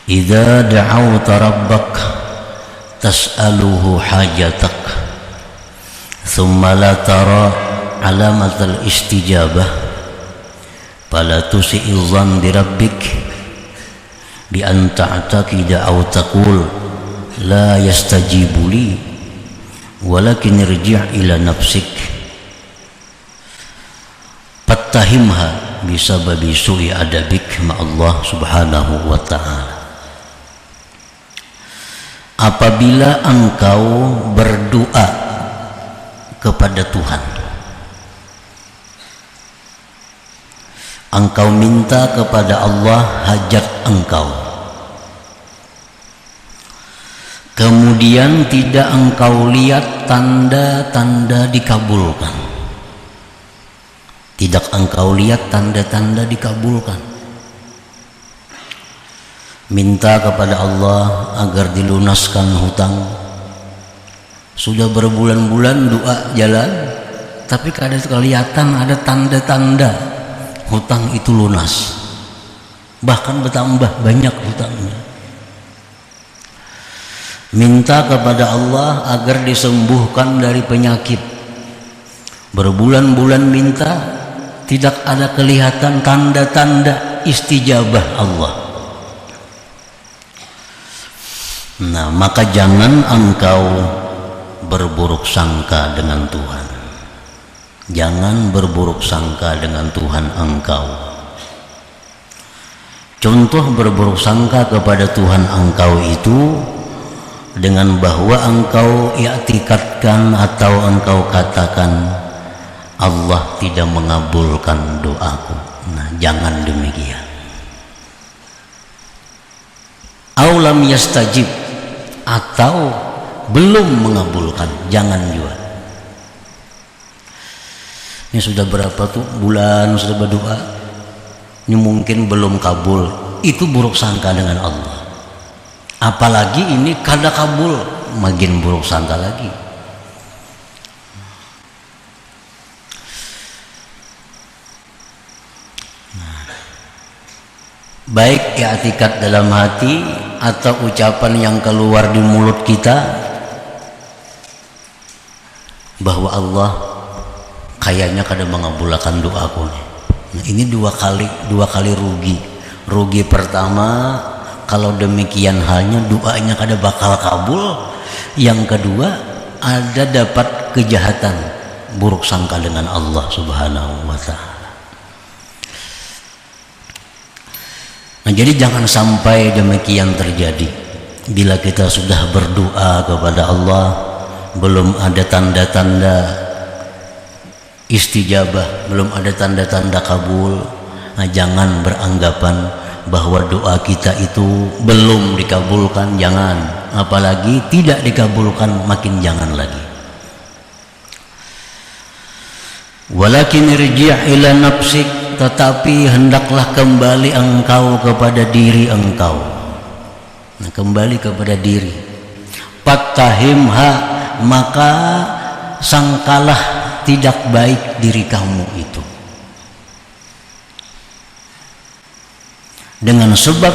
idza da'awta rabbak tas'aluhu hajatak thumma la tara alamatal istijabah fala tusi'il dhann bi rabbik bi an ta'taqida aw taqul la yastajibu li walakin irji' ila nafsik fattahimha bisababi su'i adabik ma Allah subhanahu wa ta'ala. Apabila engkau berdoa kepada Tuhan, engkau minta kepada Allah hajat engkau, kemudian tidak engkau lihat tanda-tanda dikabulkan, tidak engkau lihat tanda-tanda dikabulkan, minta kepada Allah agar dilunaskan hutang, sudah berbulan-bulan doa jalan, tapi kada kelihatan ada tanda-tanda hutang itu lunas, bahkan bertambah banyak hutangnya. Minta kepada Allah agar disembuhkan dari penyakit, berbulan-bulan minta, tidak ada kelihatan tanda-tanda istijabah Allah. Nah, maka jangan engkau berburuk sangka dengan Tuhan. Jangan berburuk sangka dengan Tuhan engkau. Contoh berburuk sangka kepada Tuhan engkau itu dengan bahwa engkau i'tikadkan atau engkau katakan Allah tidak mengabulkan doaku. Nah, jangan demikian. Aulam yastajib, atau belum mengabulkan, jangan juga. Ini sudah berapa tuh bulan sudah berdoa, ini mungkin belum kabul, itu buruk sangka dengan Allah. Apalagi ini kada kabul, makin buruk sangka lagi. Baik i'tikad dalam hati atau ucapan yang keluar di mulut kita bahwa Allah kayaknya kada mengabulkan doaku nih. Nah, ini dua kali rugi. Rugi pertama, kalau demikian halnya doanya kada bakal kabul. Yang kedua, ada dapat kejahatan, buruk sangka dengan Allah subhanahu wa ta'ala. Nah, jadi jangan sampai demikian terjadi. Bila kita sudah berdoa kepada Allah, belum ada tanda-tanda istijabah, belum ada tanda-tanda kabul, nah, jangan beranggapan bahwa doa kita itu belum dikabulkan. Jangan, apalagi tidak dikabulkan, makin jangan lagi. Walakin irji' ila nafsik, tetapi hendaklah kembali engkau kepada diri engkau. Nah, kembali kepada diri. Fattahimha, maka sangkalah tidak baik diri kamu itu, dengan sebab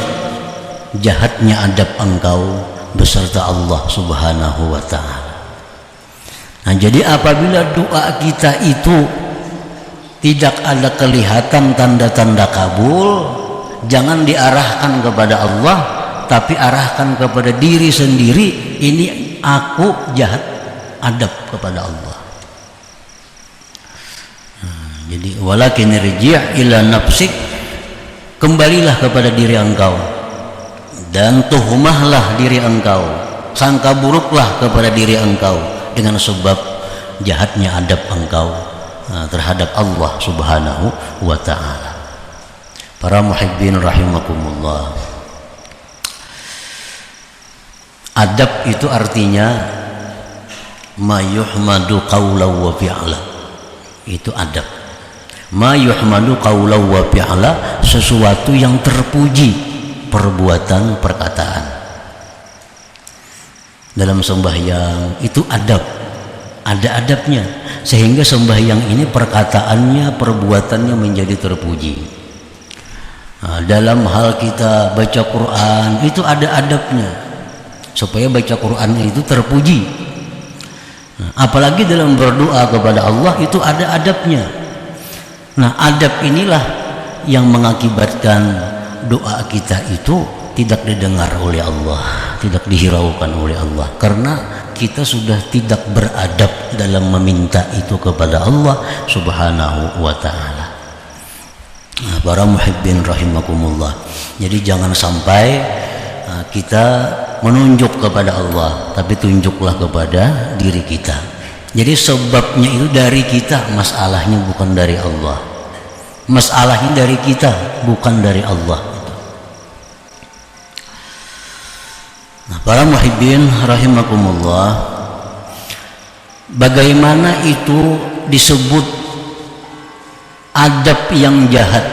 jahatnya adab engkau beserta Allah subhanahu wa ta'ala. Nah, jadi apabila doa kita itu tidak ada kelihatan tanda-tanda kabul, jangan diarahkan kepada Allah, tapi arahkan kepada diri sendiri. Ini aku jahat adab kepada Allah. Jadi walakin irji' ila nafsik, kembalilah kepada diri engkau dan tuhmahlah diri engkau, sangka buruklah kepada diri engkau dengan sebab jahatnya adab engkau terhadap Allah subhanahu wa ta'ala. Para muhibbin rahimakumullah, adab itu artinya ma yuhmadu qawlan wa fi'la. Itu adab. Ma yuhmadu qawlan wa fi'la, sesuatu yang terpuji perbuatan perkataan. Dalam sembahyang itu adab, ada adabnya, sehingga sembahyang ini perkataannya, perbuatannya menjadi terpuji. Dalam hal kita baca Quran itu ada adabnya supaya baca Quran itu terpuji. Apalagi dalam berdoa kepada Allah itu ada adabnya. Nah, adab inilah yang mengakibatkan doa kita itu tidak didengar oleh Allah, tidak dihiraukan oleh Allah, karena kita sudah tidak beradab dalam meminta itu kepada Allah Subhanahu wa ta'ala. Nah, para muhibbin rahimakumullah, jadi jangan sampai kita menunjuk kepada Allah, tapi tunjuklah kepada diri kita. Jadi sebabnya itu dari kita, masalahnya bukan dari Allah. Masalahnya dari kita, bukan dari Allah. Nah, para muhibbin rahimakumullah, bagaimana itu disebut adab yang jahat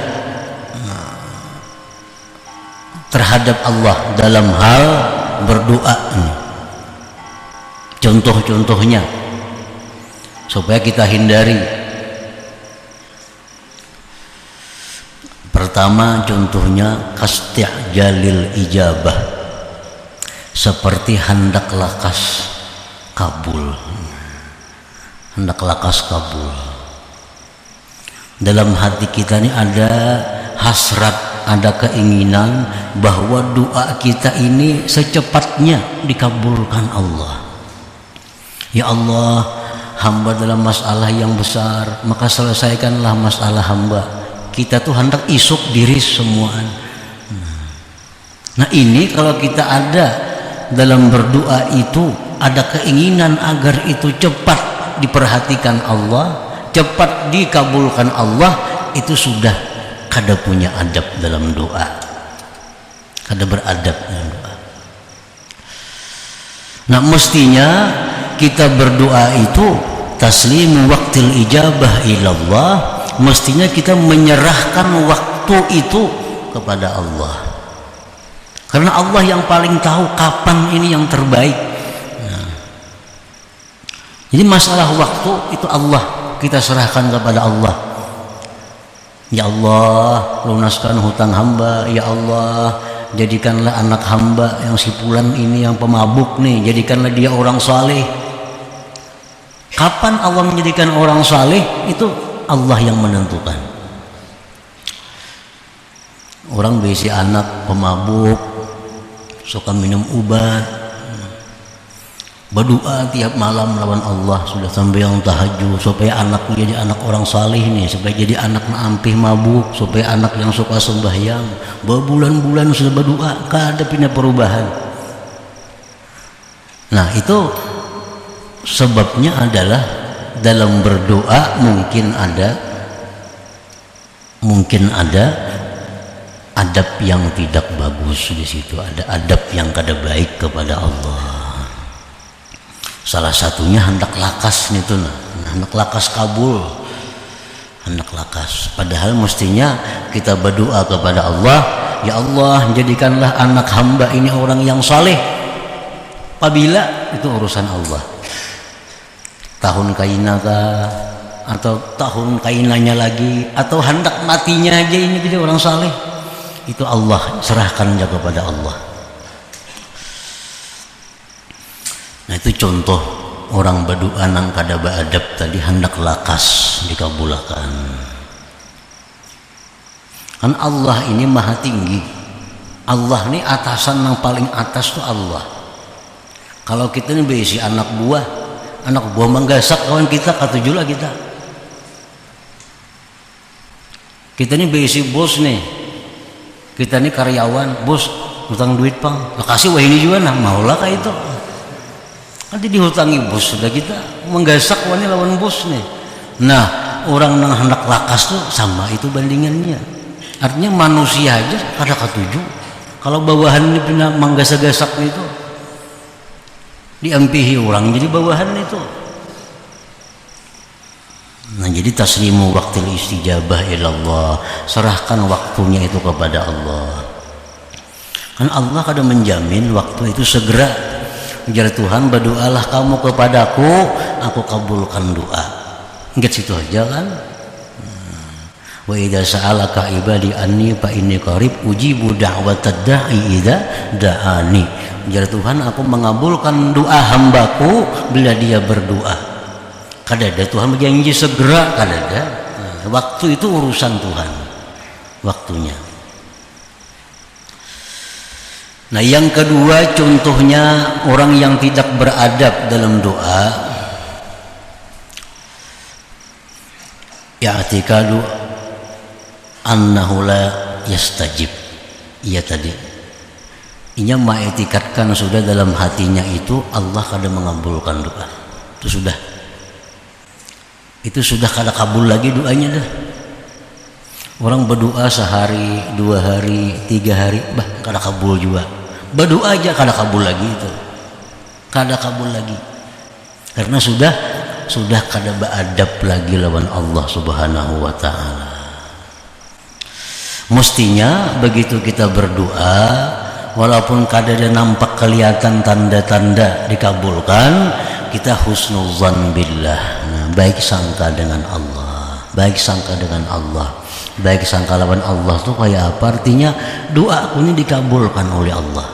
terhadap Allah dalam hal berdoa ini? Contoh-contohnya supaya kita hindari. Pertama, contohnya kasti'jalil ijabah, seperti hendak lakas kabul. Hendak lakas kabul. Dalam hati kita ini ada hasrat, ada keinginan bahwa doa kita ini secepatnya dikabulkan Allah. Ya Allah, hamba dalam masalah yang besar, maka selesaikanlah masalah hamba. Kita tuh hendak isuk diri semua. Nah, ini kalau kita ada dalam berdoa itu ada keinginan agar itu cepat diperhatikan Allah, cepat dikabulkan Allah, itu sudah kada punya adab dalam doa, kada beradab dalam doa. Nah, mestinya kita berdoa itu taslimu waqtil ijabah ilallah, mestinya kita menyerahkan waktu itu kepada Allah, karena Allah yang paling tahu kapan ini yang terbaik. Nah, jadi masalah waktu itu Allah kita serahkan kepada Allah. Ya Allah, lunaskan hutang hamba. Ya Allah, jadikanlah anak hamba yang si Fulan ini yang pemabuk nih, jadikanlah dia orang saleh. Kapan Allah menjadikan orang saleh itu Allah yang menentukan. Orang berisi anak pemabuk, suka minum obat, berdoa tiap malam lawan Allah, sudah sampai yang tahajud supaya anak jadi anak orang saleh nih, supaya jadi anak ampih mabuk, supaya anak yang suka sembahyang. Berbulan-bulan sudah berdoa, kada punya perubahan. Nah, itu sebabnya adalah dalam berdoa mungkin ada adab yang tidak bagus di situ, ada adab yang kada baik kepada Allah. Salah satunya hendak lakas itu, hendak lakas kabul, hendak lakas. Padahal mestinya kita berdoa kepada Allah, ya Allah, jadikanlah anak hamba ini orang yang saleh. Apabila itu urusan Allah, tahun kaina kah, atau tahun kainanya lagi, atau hendak matinya aja ini jadi orang saleh, itu Allah serahkan aja kepada Allah. Nah, itu contoh orang berdoa nang kada beadab tadi, hendak lakas dikabulkan. Kan Allah ini maha tinggi, Allah ini atasan yang paling atas tuh Allah. Kalau kita ini berisi anak buah menggasak kawan kita, katujulah kita. Kita ini berisi bos nih, kita ini karyawan, bos utang duit pang, kasih wah ini juga nah, maulah kayak itu. Nanti dihutangi bos, sudah kita menggasak wani lawan bos nih. Nah, orang yang hendak lakas tuh sama itu bandingannya. Artinya manusia aja kada katuju. Kalau bawahan ini punya menggasak-gasak itu, diampihi orang jadi bawahan itu. Nah, jadi taslimu waqtil istijabah ilallah, serahkan waktunya itu kepada Allah. Kan Allah kada menjamin waktu itu segera. Ujar Tuhan, berdoalah kamu kepadaku, aku kabulkan doa. Enggak situ aja kan. Wa idza sa'alaka ibadi anni fa inni qarib ujibu da'watad da'i idza da'ani. Jar Tuhan, aku mengabulkan doa hambaku bila dia berdoa. Kadada Tuhan berjanji segera, kadada. Waktu itu urusan Tuhan, waktunya. Nah, yang kedua contohnya orang yang tidak beradab dalam doa, ya'tikadu annahu la yastajib. Iya tadi, inya mengiktikadkan sudah dalam hatinya itu Allah kada mengabulkan doa. Itu sudah kada kabul lagi doanya dah. Orang berdoa sehari, 2 hari, 3 hari, kada kabul juga. Berdoa aja kada kabul lagi itu. Kada kabul lagi. Karena sudah kada beradab lagi lawan Allah Subhanahu wa taala. Mestinya begitu kita berdoa, walaupun kada ada nampak kelihatan tanda-tanda dikabulkan, kita husnuzan billah. Nah, baik sangka dengan Allah. Baik sangka dengan Allah. Baik sangka lawan Allah itu kayak apa? Artinya doa aku ini dikabulkan oleh Allah.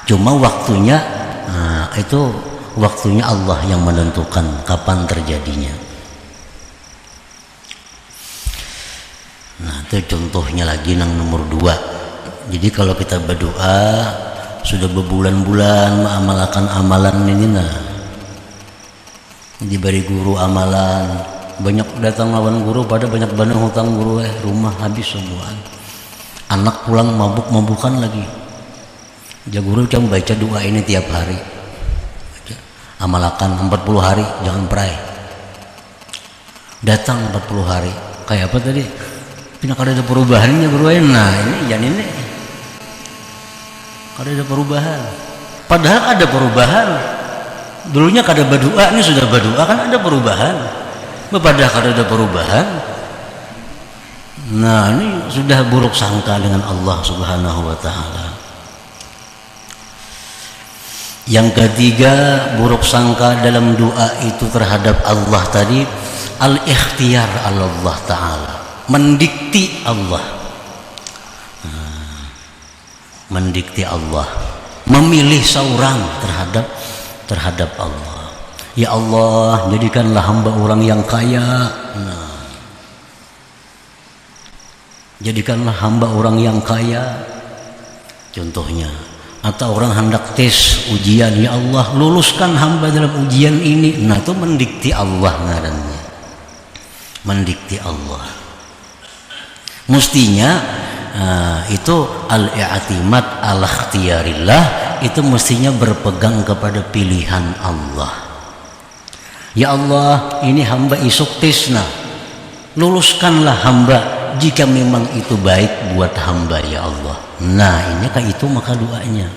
Cuma waktunya, itu waktunya Allah yang menentukan kapan terjadinya. Nah, itu contohnya lagi yang nomor 2. Jadi kalau kita berdoa sudah berbulan-bulan mengamalkan amalan ini, diberi guru amalan, banyak datang lawan guru pada banyak bandang hutang guru, rumah habis semua, anak pulang mabuk-mabukan lagi. Ya guru cuma baca doa ini tiap hari, amalkan 40 hari, jangan perai. Datang 40 hari, kayak apa tadi? Tidak ada perubahannya guru. Nah ini jangan ini, ada perubahan. Padahal ada perubahan. Dulunya kada berdoa, ini sudah berdoa, kan ada perubahan. Padahal ada perubahan. Nah ini sudah buruk sangka dengan Allah Subhanahu wa taala. Yang ketiga, buruk sangka dalam doa itu terhadap Allah tadi, al-ikhtiyar Allah taala, mendikti Allah. Mendikti Allah, memilih seorang terhadap Allah. Ya Allah, jadikanlah hamba orang yang kaya. Jadikanlah hamba orang yang kaya. Contohnya, atau orang hendak tes ujian, ya Allah luluskan hamba dalam ujian ini. Nah itu mendikti Allah ngarannya. Mendikti Allah. Mestinya itu al-i'timad ala ikhtiyarillah, itu mestinya berpegang kepada pilihan Allah. Ya Allah, ini hamba isuk tisna, luluskanlah hamba jika memang itu baik buat hamba ya Allah. Nah ini kayak itu maka doanya.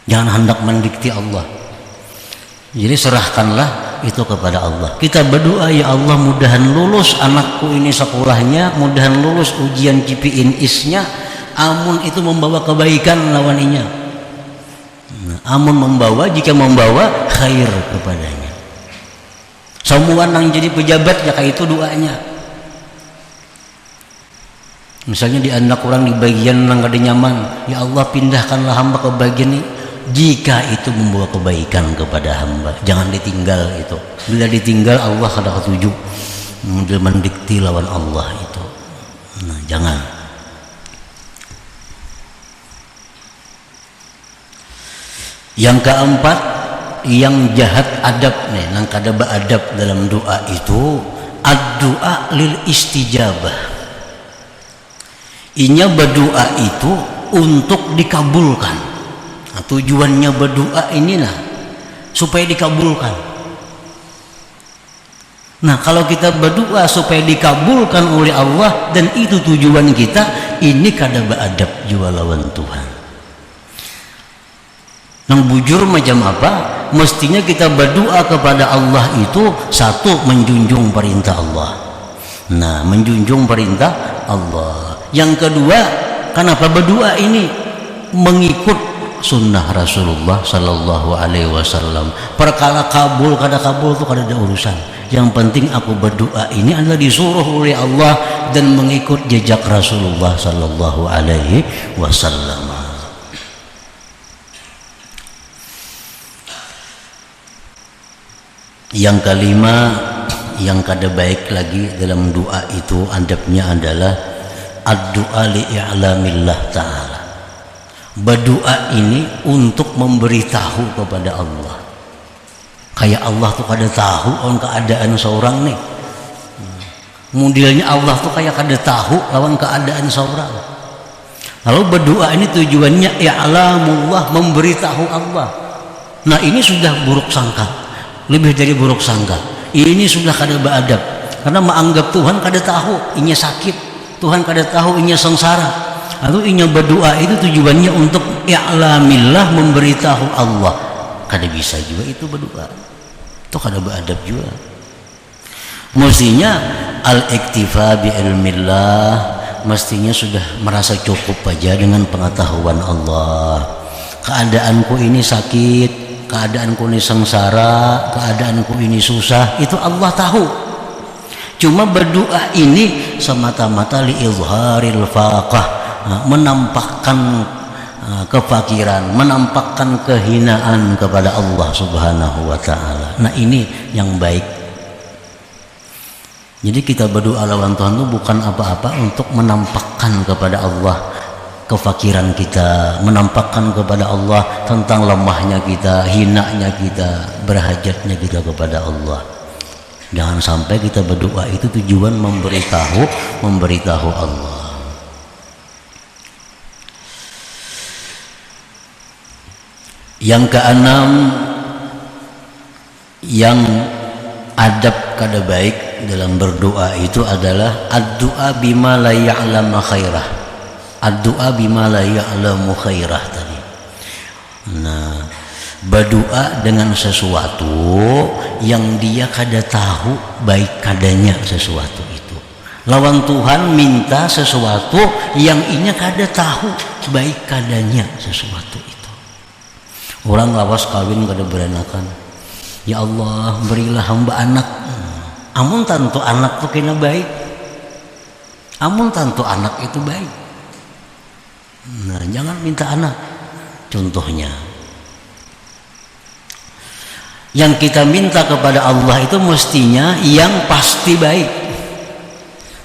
Jangan hendak mendikti Allah. Jadi serahkanlah itu kepada Allah. Kita berdoa, ya Allah mudahan lulus anakku ini sekolahnya, mudahan lulus ujian KPI IS-nya, amun itu membawa kebaikan lawaninya. Amun membawa, jika membawa khair kepadanya. Semua yang jadi pejabat ya kayak itu doanya. Misalnya di anak orang di bagian yang ada nyaman, ya Allah pindahkanlah hamba ke bagian ini. Jika itu membawa kebaikan kepada hamba, jangan ditinggal itu. Bila ditinggal Allah kada ketuju, mendikti lawan Allah itu. Nah jangan. Yang keempat, yang jahat adab nih, nang kada beadab dalam doa itu, ad-doa lil istijabah. Inya berdoa itu untuk dikabulkan. Nah, tujuannya berdoa inilah supaya dikabulkan. Nah kalau kita berdoa supaya dikabulkan oleh Allah dan itu tujuan kita, ini kada beadab jua lawan Tuhan. Nang bujur macam apa? Mestinya kita berdoa kepada Allah itu satu, menjunjung perintah Allah. Nah menjunjung perintah Allah. Yang kedua, kenapa berdoa ini? Mengikut sunnah Rasulullah sallallahu alaihi wasallam. Perkara kabul kada kabul itu kada ada urusan. Yang penting aku berdoa ini adalah disuruh oleh Allah dan mengikut jejak Rasulullah sallallahu alaihi wasallam. Yang kelima, yang kada baik lagi dalam doa itu adabnya adalah ad-du'a li'a'lamillah ta'ala. Berdoa ini untuk memberitahu kepada Allah. Kayak Allah tuh kada tahu on keadaan seorang nih. Modelnya Allah tuh kayak kada tahu lawan keadaan seorang. Lalu berdoa ini tujuannya i'lamullah, memberitahu Allah. Nah ini sudah buruk sangka, lebih dari buruk sangka. Ini sudah kada beradab, karena menganggap Tuhan kada tahu inya sakit, Tuhan kada tahu inya sengsara. Lalu inya berdoa itu tujuannya untuk i'lamillah, memberitahu Allah. Kada bisa juga itu berdoa, itu kada beradab juga. Mestinya al-iktifa bi ilmillah, mestinya sudah merasa cukup aja dengan pengetahuan Allah. Keadaanku ini sakit, keadaanku ini sengsara, keadaanku ini susah, itu Allah tahu. Cuma berdoa ini semata-mata li'izharil faqah, menampakkan kefakiran, menampakkan kehinaan kepada Allah subhanahu wa ta'ala. Nah ini yang baik. Jadi kita berdoa lawan Tuhan itu bukan apa-apa untuk menampakkan kepada Allah kefakiran kita, menampakkan kepada Allah tentang lemahnya kita, hinanya kita, berhajatnya kita kepada Allah. Jangan sampai kita berdoa itu tujuan memberitahu Allah. Yang keenam, yang adab kada baik dalam berdoa itu adalah ad-du'a bima la ya'lamu khairah. Ad-du'a bima la ya'lamu khairah tadi. Nah, berdoa dengan sesuatu yang dia kada tahu baik kadanya sesuatu itu. Lawan Tuhan minta sesuatu yang inya kada tahu baik kadanya sesuatu itu. Orang lawas kawin kada beranakan, ya Allah berilah hamba anak. Amun tantu anak tuh kena baik, amun tantu anak itu baik. Nah jangan minta anak. Contohnya yang kita minta kepada Allah itu mestinya yang pasti baik.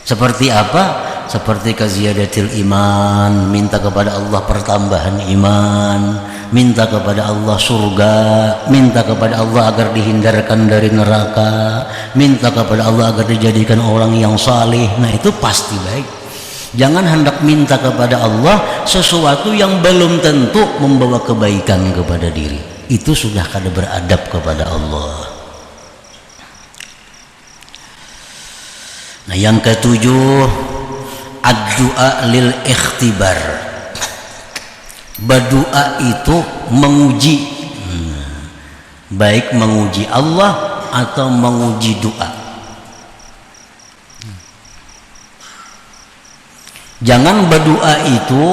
Seperti apa? Seperti kaziyadatil iman, minta kepada Allah pertambahan iman, minta kepada Allah surga, minta kepada Allah agar dihindarkan dari neraka, minta kepada Allah agar dijadikan orang yang saleh. Nah itu pasti baik. Jangan hendak minta kepada Allah sesuatu yang belum tentu membawa kebaikan kepada diri. Itu sudah kada beradab kepada Allah. Nah yang ketujuh, ad-du'a lil ikhtibar. Berdoa itu menguji, baik menguji Allah atau menguji doa. Jangan berdoa itu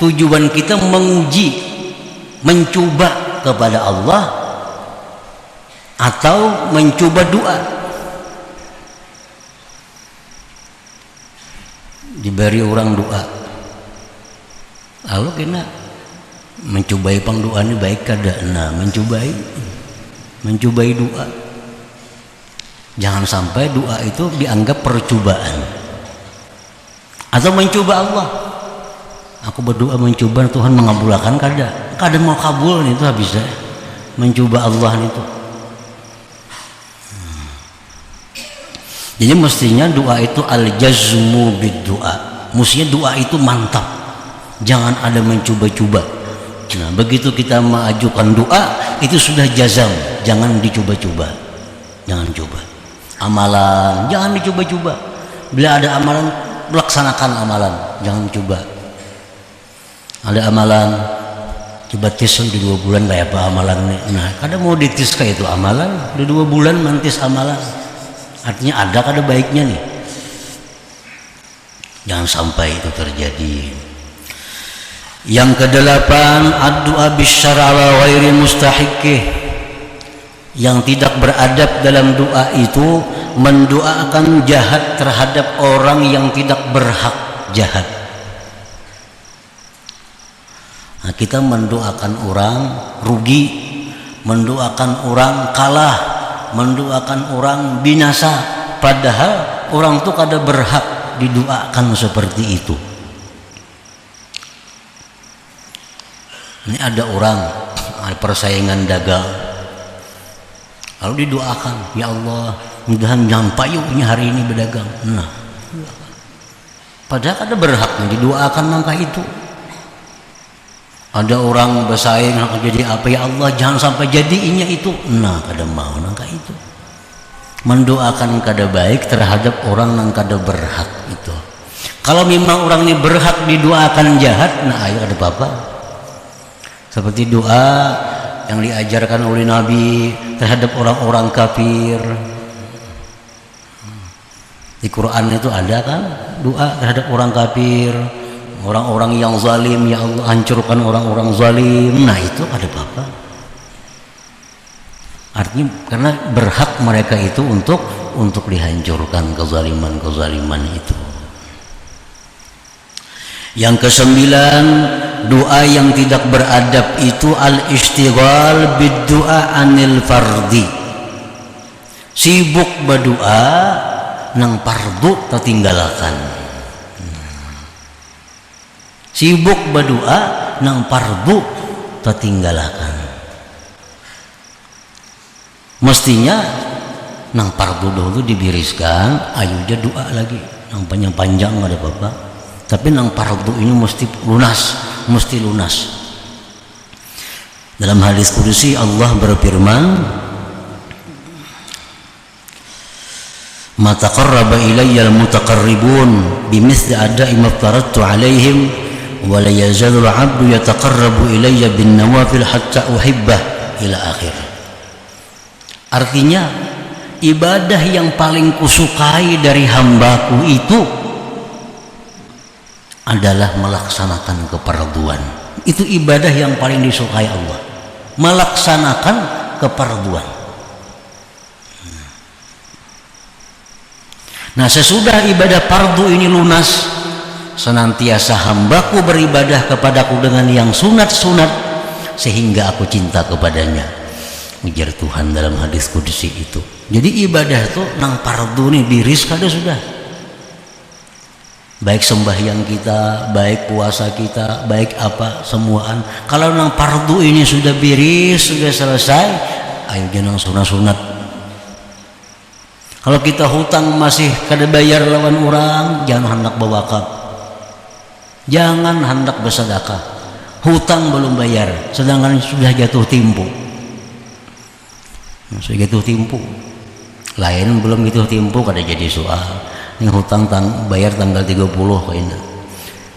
tujuan kita menguji, mencoba kepada Allah atau mencoba doa. Diberi orang doa, lalu kena mencobai pang doa ini baik kada. Nah mencobai doa. Jangan sampai doa itu dianggap percobaan atau mencoba Allah. Aku berdoa mencoba Tuhan mengabulkan kada mau kabul itu habis mencoba Allah itu. Jadi mestinya doa itu al-jazmu bid-doa. Mestinya doa itu mantap. Jangan ada mencoba-coba. Nah, begitu kita mengajukan doa itu sudah jazam, jangan dicoba-coba. Jangan coba. Amalan jangan dicoba-coba. Bila ada amalan, laksanakan amalan, jangan coba. Ada amalan coba tis di 2 bulan kayak apa amalan ini. Nah, kada mau ditis kayak itu amalan, di 2 bulan mantis amalan. Artinya ada kada baiknya nih. Jangan sampai itu terjadi. Yang kedelapan, ad-du'a bisyara ala ghairi mustahiqih. Yang tidak beradab dalam doa itu mendoakan jahat terhadap orang yang tidak berhak jahat. Nah, kita mendoakan orang rugi, mendoakan orang kalah, mendoakan orang binasa, padahal orang itu kada berhak didoakan seperti itu. Ini ada orang, ada persaingan dagang, lalu didoakan, ya Allah, mudahan nyampai yuknya hari ini berdagang. Nah, padahal ada berhaknya didoakan nangka itu. Ada orang bersaing nak jadi apa, ya Allah jangan sampai jadinya itu. Nah, kada mau nangka itu. Mendoakan kada baik terhadap orang yang kada berhak itu. Kalau memang orang ini berhak didoakan jahat, nah ayo ada apa-apa. Seperti doa yang diajarkan oleh Nabi terhadap orang-orang kafir. Di Quran itu ada kan doa terhadap orang kafir, orang-orang yang zalim, ya Allah hancurkan orang-orang zalim. Nah itu ada apa-apa. Artinya karena berhak mereka itu untuk dihancurkan kezaliman itu. Yang kesembilan, doa yang tidak beradab itu al-istighal bid-du'a anil fardi. Sibuk berdoa nang fardu tertinggalakan. Sibuk berdoa nang fardu tertinggalakan. Mestinya nang fardu dulu dibiriskan, ayo aja doa lagi. Nang panjang-panjang ada apa-apa. Tapi nang fardu ini mesti lunas. Dalam hadis qudsi Allah berfirman, "Ma taqarraba ilayya al-mutaqarribun bimithli ada'i ma tarattu 'alaihim wa la yazalu al-'abdu yataqarrabu ilayya bin nawafil hatta uhibbah" ila akhir. Artinya ibadah yang paling kusukai dari hambaku itu adalah melaksanakan kefarduan. Itu ibadah yang paling disukai Allah, melaksanakan kefarduan. Nah, sesudah ibadah fardu ini lunas, senantiasa hambaku beribadah kepadaku dengan yang sunat-sunat sehingga aku cinta kepadanya, ujar Tuhan dalam hadis qudsi itu. Jadi ibadah itu nang fardu ini diris kada sudah. Baik sembahyang kita, baik puasa kita, baik apa semuaan. Kalau nang fardu ini sudah biris, sudah selesai, ayo jangan sunat-sunat. Kalau kita hutang masih kada bayar lawan orang, jangan hendak berwakaf. Jangan hendak bersedekah. Hutang belum bayar, sedangkan sudah jatuh tempo. Sudah jatuh tempo. Lain belum jatuh tempo kada jadi soal. Ini hutang bayar tanggal 30 kayaknya.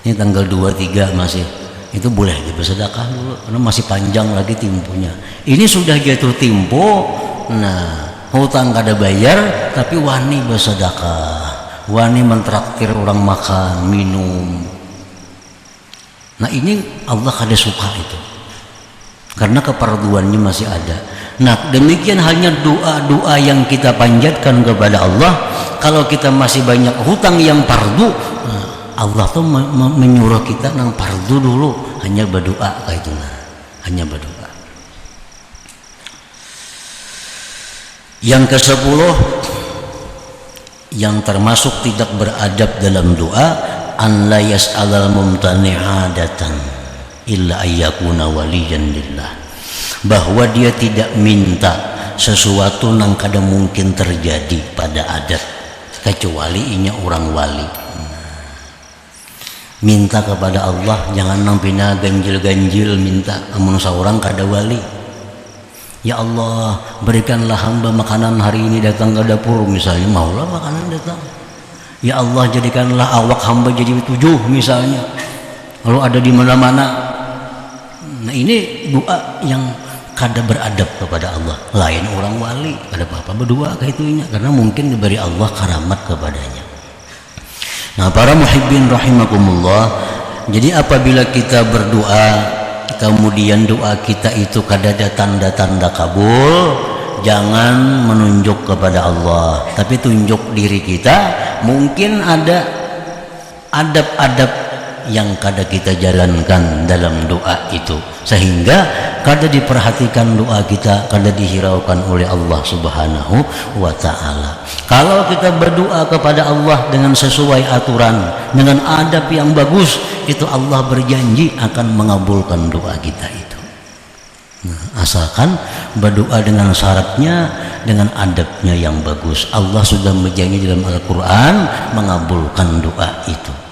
Ini tanggal 23 masih. Itu boleh bersedekah dulu karena masih panjang lagi temponya. Ini sudah jatuh tempo. Nah, hutang kada bayar tapi wani bersedekah. Wani mentraktir orang makan, minum. Nah, ini Allah kada suka itu. Karena kefarduannya masih ada. Nah, demikian hanya doa-doa yang kita panjatkan kepada Allah. Kalau kita masih banyak hutang yang fardu, Allah tuh menyuruh kita nang fardu dulu, hanya berdoa kayak itu, hanya berdoa. Yang ke-10 yang termasuk tidak beradab dalam doa, an la yas'alal mumtani'adatan illa ayyakuna waliyan lillah. Bahwa dia tidak minta sesuatu yang kada mungkin terjadi pada adat kecuali inya orang wali. Minta kepada Allah jangan nampina ganjil-ganjil minta amun seorang kada wali. Ya Allah, berikanlah hamba makanan hari ini datang ke dapur misalnya, maulah makanan datang. Ya Allah, jadikanlah awak hamba jadi 7 misalnya. Lalu ada di mana-mana. Nah, ini doa yang kada beradab kepada Allah. Lain orang wali, kada apa-apa berdoa kayak itunya karena mungkin diberi Allah karamat kepadanya. Nah, para muhibbin rahimakumullah, Jadi apabila kita berdoa kemudian doa kita itu kada ada tanda-tanda kabul, jangan menunjuk kepada Allah, tapi tunjuk diri kita. Mungkin ada adab-adab yang kada kita jalankan dalam doa itu, sehingga kada diperhatikan doa kita, kada dihiraukan oleh Allah Subhanahu wa ta'ala. Kalau kita berdoa kepada Allah dengan sesuai aturan, dengan adab yang bagus, itu Allah berjanji akan mengabulkan doa kita itu. Nah, asalkan berdoa dengan syaratnya, dengan adabnya yang bagus. Allah sudah berjanji dalam Al-Quran mengabulkan doa itu.